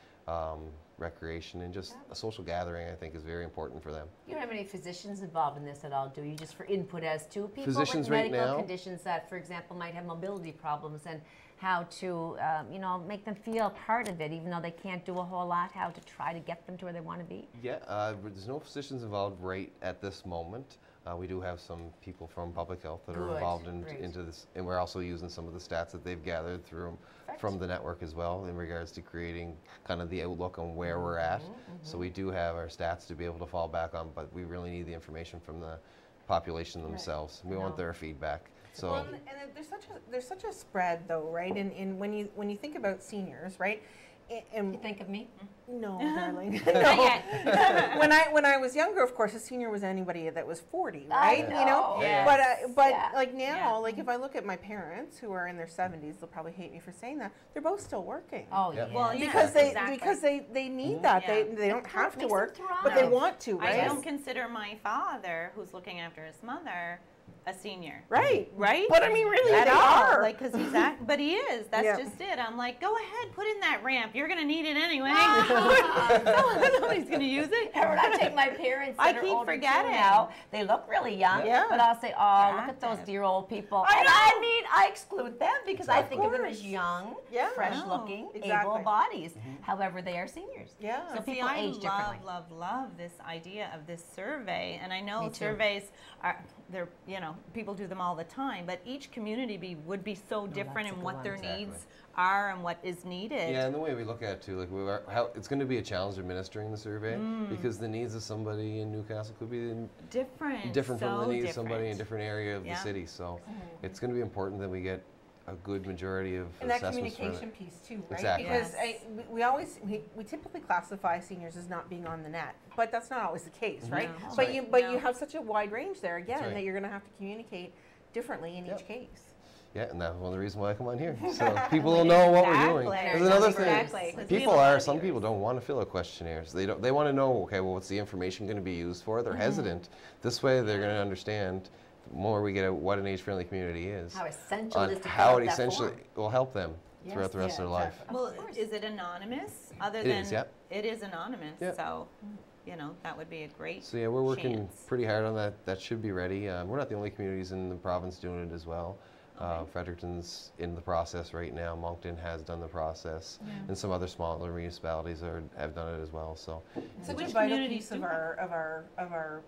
recreation, and just a social gathering. I think is very important for them. You don't have any physicians involved in this at all, do you? Just for input as to people Physicians with right medical now- conditions that, for example, might have mobility problems, and how to, make them feel part of it, even though they can't do a whole lot. How to try to get them to where they want to be. Yeah, there's no physicians involved right at this moment. We do have some people from public health that are Good, involved great. into this, and we're also using some of the stats that they've gathered from the network as well in regards to creating kind of the outlook on where we're at. So we do have our stats to be able to fall back on, but we really need the information from the population themselves. We want their feedback. So Well, and there's such a spread though, right? And when you think about seniors, right? And You think of me? no, darling. Not No. yet. when I was younger, of course, a senior was anybody that was 40, right? I You know. know. Yes. But Yeah. like now, Yeah. like if I look at my parents who are in their 70s, they'll probably hate me for saying that. They're both still working. Oh, Yeah. yeah. Well, yeah. Because they need that. Yeah. They don't have to makes them work, but they thrive. want to, I right? don't consider my father, who's looking after his mother, a senior. Right. Right? But I mean, really, At they all. are. Like, because but he is. That's Yeah. just it. I'm like, go ahead, put in that ramp. You're going to need it anyway. Nobody's going to use it. Or when I take my parents I that are keep older too forgetting. now, they look really young, Yeah. but I'll say, oh, look at those Active. dear old people. I And know. I mean, I exclude them because I think of them as course. young, Yeah. fresh-looking, Exactly. able bodies. However, they are seniors. Yeah. So See, people I age differently. love this idea of this survey, and I know Me too. surveys are people do them all the time, but each community would be so different that's a in good what one. their Exactly. needs are and what is needed. yeah, and the way we look at it too, like how it's going to be a challenge administering the survey because the needs of somebody in Newcastle could be Different. different from so the needs of somebody in a different. different area of Yeah. the city. So it's going to be important that we get a good majority of And that assessments from communication it. piece too, right? Exactly. Because Yes. we typically classify seniors as not being on the net, but that's not always the case, right? No. But right. you No. have such a wide range there again right. that you're going to have to communicate differently in Yep. each case. Yeah, and that's one of the reasons why I come on here. So people will know what we're doing. Exactly. There's another Exactly. thing. 'Cause we People have a lot of some viewers. people don't want to fill out questionnaires. They want to know, okay, well, what's the information going to be used for? They're hesitant. This way, they're going to understand the more we get at what an age-friendly community is. How essential on it is to how fill it out that essentially form. will help them Yes, throughout the rest yeah, of their life. exactly. Well, is it anonymous? Other It than is, yep. it is anonymous, Yep. so that would be a great. So yeah, we're working chance. pretty hard on that. That should be ready. We're not the only communities in the province doing it as well. Fredericton's in the process right now. Moncton has done the process, and some other smaller municipalities have done it as well. So Such which a vital communities piece of do it? our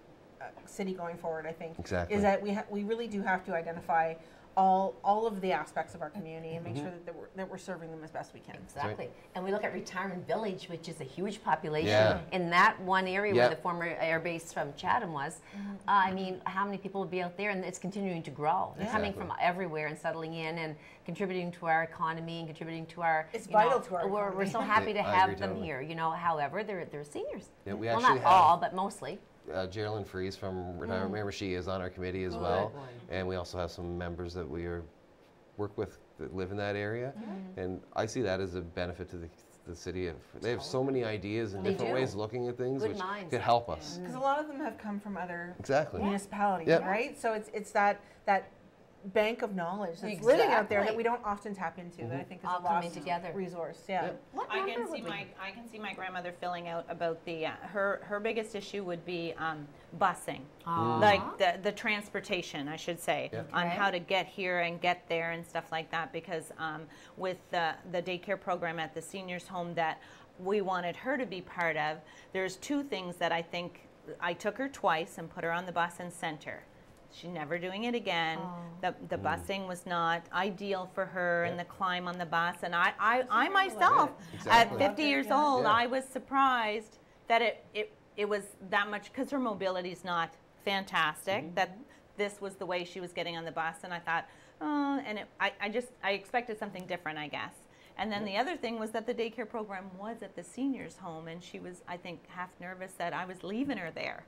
city going forward, I think, Exactly. is that we really do have to identify all of the aspects of our community and make sure that we're serving them as best we can. Exactly. And we look at Retirement Village, which is a huge population Yeah. in that one area Yeah. where the former air base from Chatham was. I mean, how many people would be out there? And it's continuing to grow. They're coming from everywhere and settling in and contributing to our economy and contributing to our. It's you vital know, to our We're economy. so happy to I have agree them totally. here. You know, however, they're seniors. Yeah, we well, actually not have all, but mostly. Geraldine Fries from Retirement Miramichi is on our committee as well, and we also have some members that we work with that live in that area, and I see that as a benefit to the city. They have so many ideas and They different do. ways of looking at things, Good which minds. could help us. Because a lot of them have come from other Exactly. municipalities, Yep. right? So it's that bank of knowledge that's living out there that Exactly. we don't often tap into. That I think is All a lost coming together. resource. Yeah. Yep. What I number can see would we- I can see my grandmother filling out about the her biggest issue would be busing, like the transportation, I should say, Yeah. on Okay. how to get here and get there and stuff like that. Because with the daycare program at the seniors' home that we wanted her to be part of, there's two things that I think I took her twice and put her on the bus and sent her. She's never doing it again. The busing was not ideal for her, and the climb on the bus. And I myself, Exactly. at 50 years old, Yeah. I was surprised that it was that much, because her mobility is not fantastic, that this was the way she was getting on the bus. And I thought, oh, and I expected something different, I guess. And then the other thing was that the daycare program was at the seniors' home, and she was, I think, half nervous that I was leaving her there.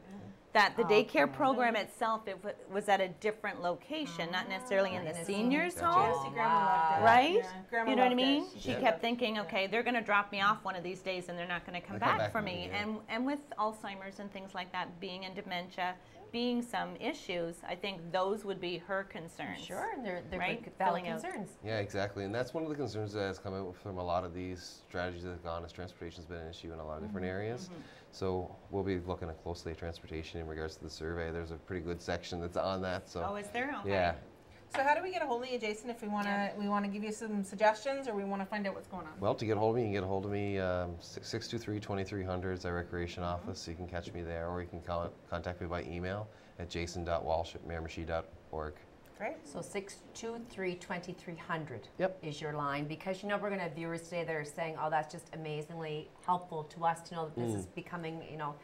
That the daycare program itself, was at a different location, not necessarily in the seniors' Gotcha. home. See, Grandma loved it. Right? Yeah. Grandma You know what I loved mean? it. She Yeah. kept thinking, okay, they're going to drop me off one of these days and they're not going to come They come back back for for me. me, yeah. And with Alzheimer's and things like that, being in dementia, being some issues, I think those would be her concerns. Sure, and they're Right? good, valid Filling out. concerns. Yeah, exactly, and that's one of the concerns that has come out from a lot of these strategies that have gone, is transportation's been an issue in a lot of different areas. So we'll be looking at closely at transportation in regards to the survey. There's a pretty good section that's on that. So Oh, is there? Okay. yeah, So how do we get a hold of you, Jason, if we want to give you some suggestions or we want to find out what's going on? well, to get a hold of me, you can get a hold of me 623-2300 is our recreation office, so you can catch me there, or you can contact me by email at jason.walsh@miramichi.org. Great. So 623-2300 Yep. is your line, because you know we're going to have viewers today that are saying, oh, that's just amazingly helpful to us to know that this is becoming, you know,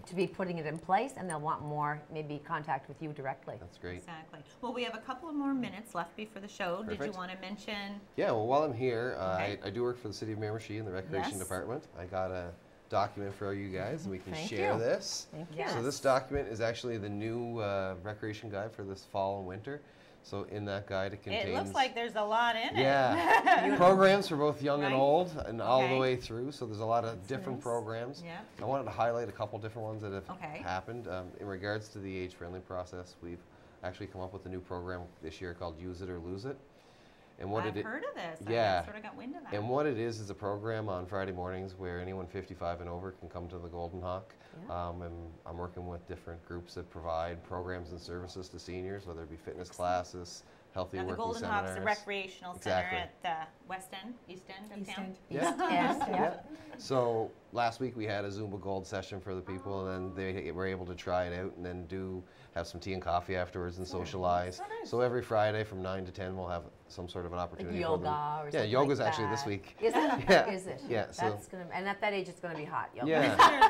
to be putting it in place, and they'll want more, maybe contact with you directly. That's great. Exactly. Well, we have a couple of more minutes left before the show. Did you Perfect. want to mention? Yeah, well, while I'm here, Okay. I do work for the City of Miramichi in the Recreation Yes. Department. I got a document for you guys, and we can Thank share you. this. Thank you. So this document is actually the new recreation guide for this fall and winter. So in that guide, it contains... It looks like there's a lot in it. Yeah, programs for both young and Right. old, and all the Okay. way through. So there's a lot of different programs. Yeah. I wanted to highlight a couple different ones that have Okay. happened. In regards to the age-friendly process, we've actually come up with a new program this year called Use It or Lose It. And what I've it heard of this. Yeah. I sort of got wind of that. and what it is a program on Friday mornings where anyone 55 and over can come to the Golden Hawk. And I'm working with different groups that provide programs and services to seniors, whether it be fitness classes, healthy Now, the working Golden seminars. Hawk's a recreational Exactly. center at the West End, East End of East town. End. Yeah. Yes, yeah. Yeah. So last week we had a Zumba Gold session for the people, and then they were able to try it out, and then have some tea and coffee afterwards and socialize. Oh, nice. So every Friday from 9 to 10 we'll have some sort of an Like opportunity for yoga them. or something. Yeah, yoga's like actually this that. week. Is it? Yeah. Is it? Yeah, so- That's gonna, and at that age, it's going to be hot. Yoga. Yeah.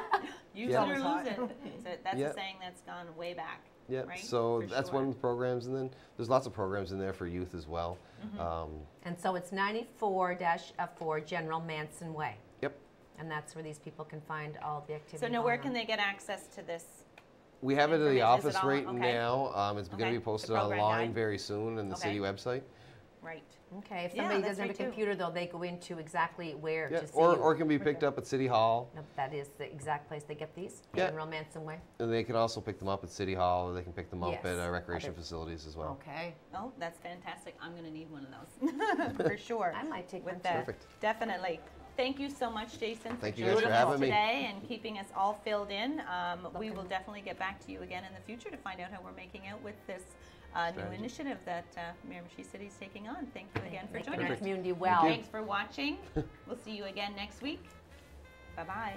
Use Yeah. it or lose it. So that's Yeah. a saying that's gone way back. Yeah, Right? so For that's sure. one of the programs, and then there's lots of programs in there for youth as well. And so it's 94-4 General Manson Way. Yep. And that's where these people can find all the activity. So now, going where on. can they get access to this? We have it at the Information. Is it office all- right okay. now. It's going Okay. to The be posted program online guide. very soon in the city Okay. website. Right. Okay, if Yeah, somebody that's doesn't have a right, too. computer, though, they go into exactly where Yeah, to see or you. it can be picked up at City Hall. No, that is the exact place they get these. Yeah. General Manson Way. And they can also pick them up at City Hall, or they can pick them up Yes. at recreation Other- facilities as well. Okay. Oh, that's fantastic. I'm going to need one of those for sure. I might take With one, that, Perfect. Definitely. Thank you so much, Jason, Thank for you guys for joining us having me. today and keeping us all filled in. We will definitely get back to you again in the future to find out how we're making out with this new Strategy. initiative that Miramichi City is taking on. Thank you again for Making joining our us. community well. Thanks for watching. We'll see you again next week. Bye-bye.